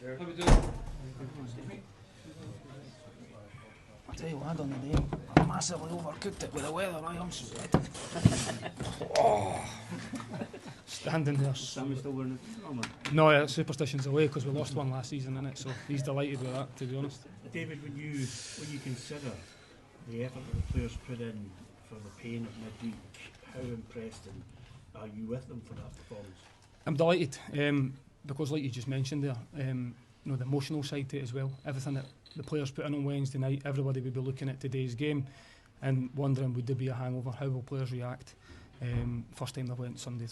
How we doing? I tell you what, I done today. I massively overcooked it with the weather. I'm sweating. Oh, standing there. Sammy still wearing it? Oh, man. No, yeah, superstition's away because we lost one last season, innit? So he's delighted with that, to be honest. David, when you consider the effort that the players put in for the pain of midweek, how impressed are you with them for that performance? I'm delighted because, like you just mentioned there, you know, the emotional side to it as well. Everything that the players put in on Wednesday night, everybody would be looking at today's game and wondering, would there be a hangover? How will players react? First time they went Thursday,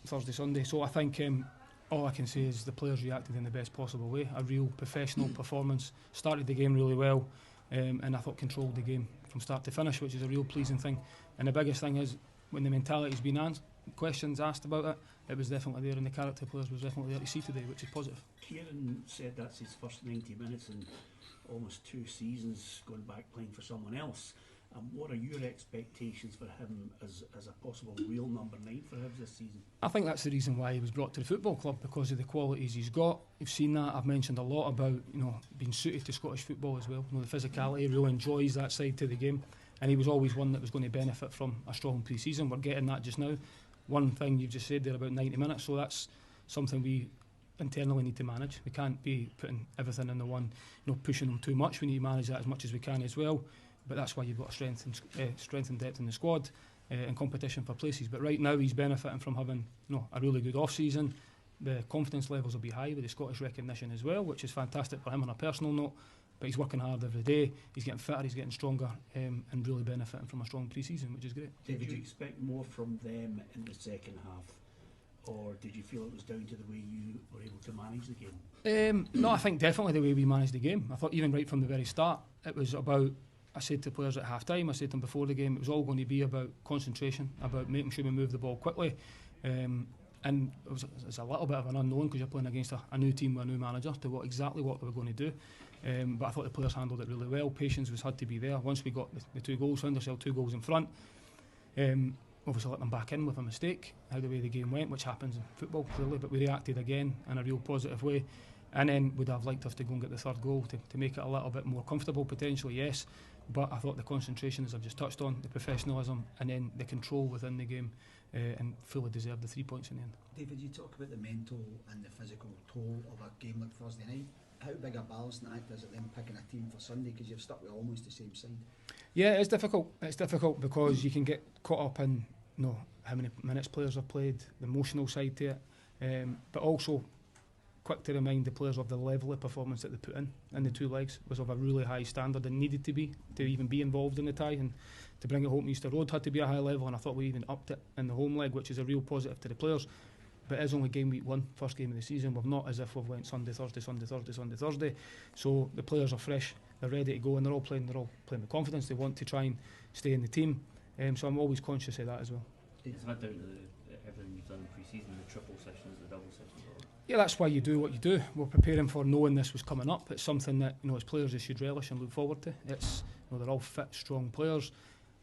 Sunday. So I think all I can say is the players reacted in the best possible way. A real professional performance. Started the game really well, and I thought controlled the game from start to finish, which is a real pleasing thing. And the biggest thing is when the mentality's been questions asked about it, it was definitely there, and the character players was definitely there to see today, which is positive. Kieran said that's his first 90 minutes in almost 2 seasons going back playing for someone else. What are your expectations for him as a possible real number 9 for Hibs this season? I think that's the reason why he was brought to the football club, because of the qualities he's got. You've seen that. I've mentioned a lot about, you know, being suited to Scottish football as well. You know, the physicality, he really enjoys that side to the game, and he was always one that was going to benefit from a strong pre-season. We're getting that just now. One thing you've just said there about 90 minutes, so that's something we internally need to manage. We can't be putting everything in the one, you know, pushing them too much. We need to manage that as much as we can as well. But that's why you've got strength and depth in the squad and competition for places. But right now he's benefiting from having, you know, a really good off-season. The confidence levels will be high with the Scottish recognition as well, which is fantastic for him on a personal note. But he's working hard every day. He's getting fitter, he's getting stronger, and really benefiting from a strong pre-season, which is great. Did you expect more from them in the second half, or did you feel it was down to the way you were able to manage the game? No, I think definitely the way we managed the game. I thought even right from the very start, it was about, I said to players at half-time, I said to them before the game, it was all going to be about concentration, about making sure we move the ball quickly. And it's a little bit of an unknown because you're playing against a new team with a new manager to exactly what they were going to do. But I thought the players handled it really well. Patience had to be there. Once we got the 2 goals, found ourselves 2 goals in front. Obviously let them back in with a mistake, how the way the game went, which happens in football clearly, but we reacted again in a real positive way. And then would have liked us to go and get the 3rd goal to make it a little bit more comfortable potentially, yes. But I thought the concentration, as I've just touched on, the professionalism and then the control within the game and fully deserved the 3 points in the end. David, you talk about the mental and the physical toll of a game like Thursday night. How big a balancing act is it then picking a team for Sunday, because you've stuck with almost the same side? Yeah, it's difficult. It's difficult because you can get caught up in, you know, how many minutes players have played, the emotional side to it, but also quick to remind the players of the level of performance that they put in the 2 legs was of a really high standard and needed to be to even be involved in the tie, and to bring it home to Easter Road had to be a high level, and I thought we even upped it in the home leg, which is a real positive to the players. But it is only game week 1, first game of the season. We've not as if we've went Sunday, Thursday, so the players are fresh, they're ready to go, and they're all playing with confidence. They want to try and stay in the team, so I'm always conscious of that as well. Is that down to everything you've done in pre-season, the triple sessions, the double sessions? Yeah, that's why you do what you do. We're preparing for knowing this was coming up. It's something that, you know, as players they should relish and look forward to. It's, you know, they're all fit, strong players,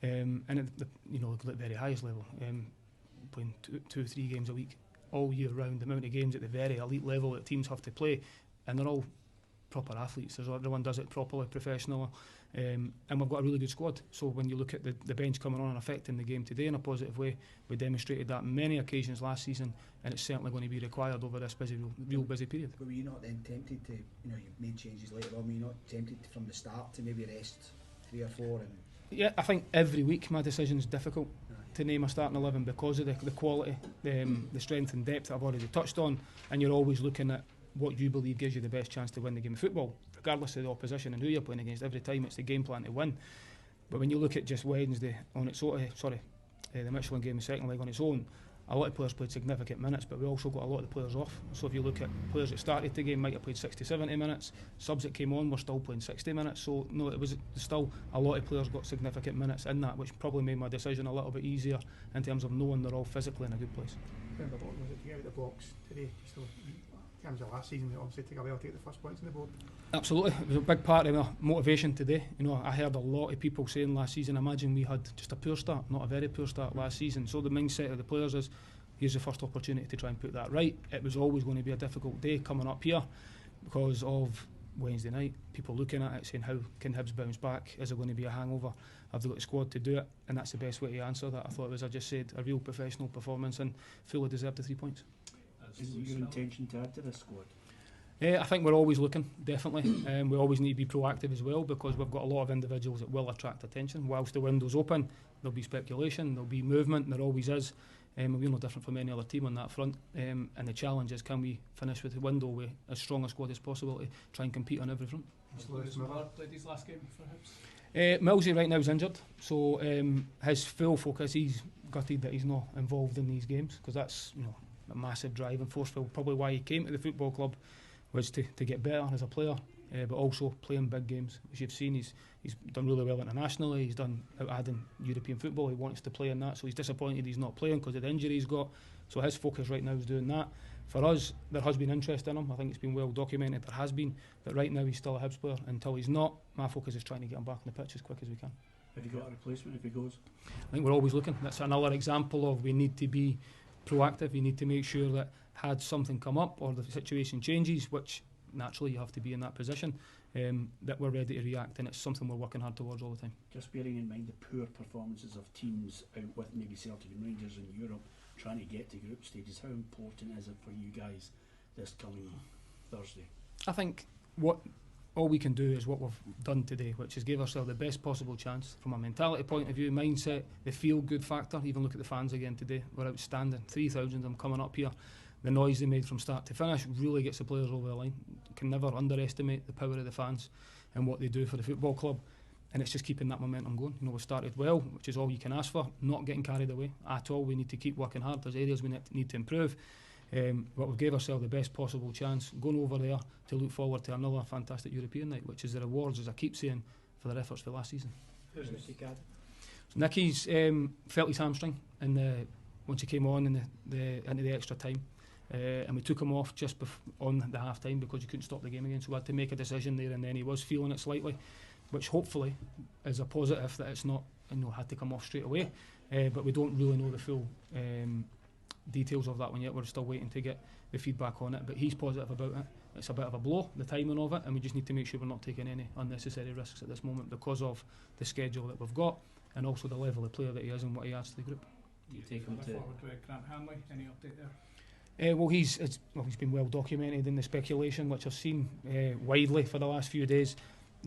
and at the, you know, at the very highest level, playing 2-3 games a week all year round. The amount of games at the very elite level that teams have to play, and they're all proper athletes. Everyone does it properly, professionally, and we've got a really good squad. So when you look at the bench coming on and affecting the game today in a positive way, we demonstrated that on many occasions last season, and it's certainly going to be required over this real busy period. But were you not then tempted to, you know, you've made changes later on, were you not tempted from the start to maybe rest 3 or 4? And yeah, I think every week my decision is difficult to name a starting 11 because of the quality, the strength and depth that I've already touched on, and you're always looking at what you believe gives you the best chance to win the game of football, regardless of the opposition and who you're playing against. Every time it's the game plan to win. But when you look at just Wednesday on its own, the Michelin game, the second leg on its own, a lot of players played significant minutes, but we also got a lot of the players off. So if you look at players that started the game might have played 60-70 minutes, subs that came on were still playing 60 minutes, so no, it was still a lot of players got significant minutes in that, which probably made my decision a little bit easier in terms of knowing they're all physically in a good place. Remember what was it to get out the box today? So in terms of last season, it obviously took a while to get the first points on the board. Absolutely, it was a big part of my motivation today. You know, I heard a lot of people saying last season, imagine we had just a poor start, not a very poor start last season. So the mindset of the players is, here's the first opportunity to try and put that right. It was always going to be a difficult day coming up here because of Wednesday night, people looking at it saying, how can Hibs bounce back? Is there going to be a hangover? Have they got the squad to do it? And that's the best way to answer that. I thought it was, I just said, a real professional performance and fully deserved the 3 points. Is it your intention to add to this squad? I think we're always looking, definitely. We always need to be proactive as well, because we've got a lot of individuals that will attract attention. Whilst the window's open, there'll be speculation, there'll be movement, there always is. We're no different from any other team on that front. And the challenge is, can we finish with the window with as strong a squad as possible to try and compete on every front? Lewis Miller played his last game for Hibs. Millsy right now is injured, so his full focus, he's gutted that he's not involved in these games, because that's, you know, a massive driving force for probably why he came to the football club, was to get better as a player, but also playing big games. As you've seen, he's done really well internationally. He's done adding European football. He wants to play in that, so he's disappointed he's not playing because of the injury he's got. So his focus right now is doing that. For us, there has been interest in him. I think it's been well documented. There has been, but right now he's still a Hibs player. Until he's not, my focus is trying to get him back on the pitch as quick as we can. Have you got a replacement if he goes? I think we're always looking. That's another example of, we need to be proactive. You need to make sure that had something come up or the situation changes, which naturally you have to be in that position, that we're ready to react, and it's something we're working hard towards all the time. Just bearing in mind the poor performances of teams out with maybe Celtic and Rangers in Europe trying to get to group stages, how important is it for you guys this coming Thursday? I think all we can do is what we've done today, which is give ourselves the best possible chance from a mentality point of view, mindset, the feel-good factor. Even look at the fans again today, we're outstanding. 3,000 of them coming up here. The noise they made from start to finish really gets the players over the line. You can never underestimate the power of the fans and what they do for the football club, and it's just keeping that momentum going. You know, we started well, which is all you can ask for, not getting carried away at all. We need to keep working hard. There's areas we need to improve, but we gave ourselves the best possible chance going over there to look forward to another fantastic European night, which is the rewards, as I keep saying, for their efforts for last season. Who's Nicky Gadd? So Nicky's felt his hamstring once he came on into the extra time. And we took him off just on the half time because you couldn't stop the game again, so we had to make a decision there and then. He was feeling it slightly, which hopefully is a positive, that it's not, had to come off straight away, but we don't really know the full details of that one yet. We're still waiting to get the feedback on it, but he's positive about it. It's a bit of a blow, the timing of it, and we just need to make sure we're not taking any unnecessary risks at this moment because of the schedule that we've got and also the level of player that he is and what he adds to the group. Do you take him to forward with Grant Hanley? Any update there? He's been well documented in the speculation, which I've seen widely for the last few days.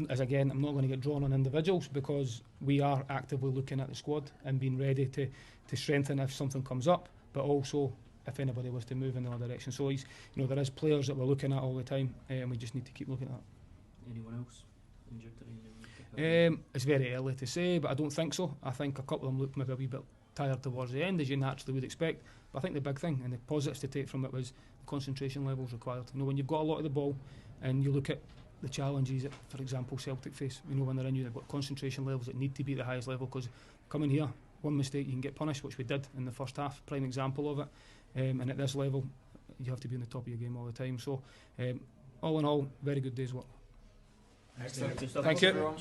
As again, I'm not going to get drawn on individuals because we are actively looking at the squad and being ready to strengthen if something comes up, but also if anybody was to move in the other direction. So there is players that we're looking at all the time, and we just need to keep looking at that. anyone else injured or anything? It's very early to say, but I don't think so. I think a couple of them looked maybe a wee bit tired towards the end, as you naturally would expect. But I think the big thing and the positives to take from it was the concentration levels required. When you've got a lot of the ball and you look at the challenges that, for example, Celtic face, when they're in you, they've got concentration levels that need to be at the highest level, because coming here, one mistake you can get punished, which we did in the first half, prime example of it. And at this level, you have to be on the top of your game all the time. So, all in all, very good day's work. Excellent. Thank you.